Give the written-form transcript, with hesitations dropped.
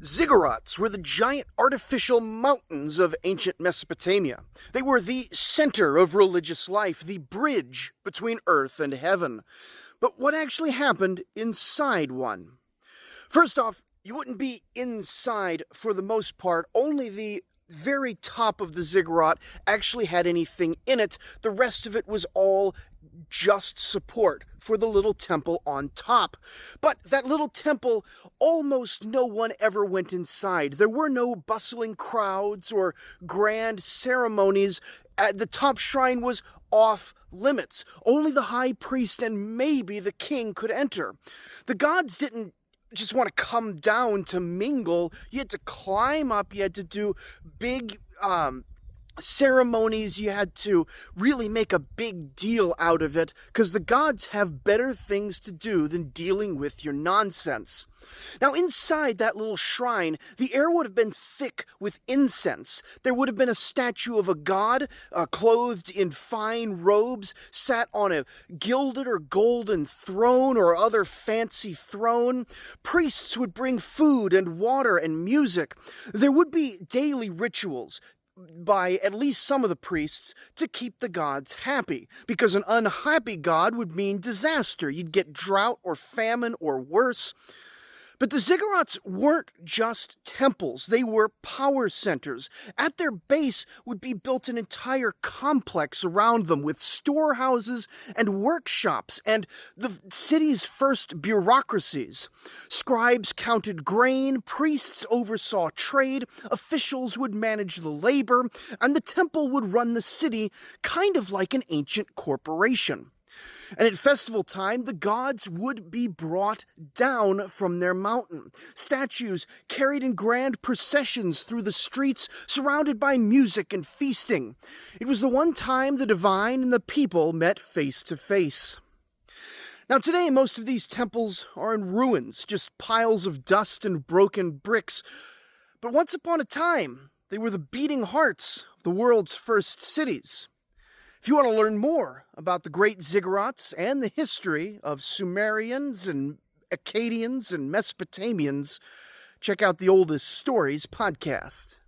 Ziggurats were the giant artificial mountains of ancient Mesopotamia. They were the center of religious life, the bridge between earth and heaven. But what actually happened inside one? First off, you wouldn't be inside for the most part. Only the very top of the ziggurat actually had anything in it. The rest of it was all just support for the little temple on top. But that little temple, almost no one ever went inside. There were no bustling crowds or grand ceremonies. The top shrine was off limits. Only the high priest and maybe the king could enter. The gods didn't just want to come down to mingle. You had to climb up. You had to do big ceremonies. You had to really make a big deal out of it because the gods have better things to do than dealing with your nonsense. Now, inside that little shrine, the air would have been thick with incense. There would have been a statue of a god clothed in fine robes, sat on a gilded or golden throne or other fancy throne. Priests would bring food and water and music. There would be daily rituals by at least some of the priests to keep the gods happy, because an unhappy god would mean disaster. You'd get drought or famine or worse. But the ziggurats weren't just temples, they were power centers. At their base would be built an entire complex around them with storehouses and workshops and the city's first bureaucracies. Scribes counted grain, priests oversaw trade, officials would manage the labor, and the temple would run the city kind of like an ancient corporation. And at festival time, the gods would be brought down from their mountain. Statues carried in grand processions through the streets, surrounded by music and feasting. It was the one time the divine and the people met face to face. Now today, most of these temples are in ruins, just piles of dust and broken bricks. But once upon a time, they were the beating hearts of the world's first cities. If you want to learn more about the great Ziggurats and the history of Sumerians and Akkadians and Mesopotamians, check out the Oldest Stories podcast.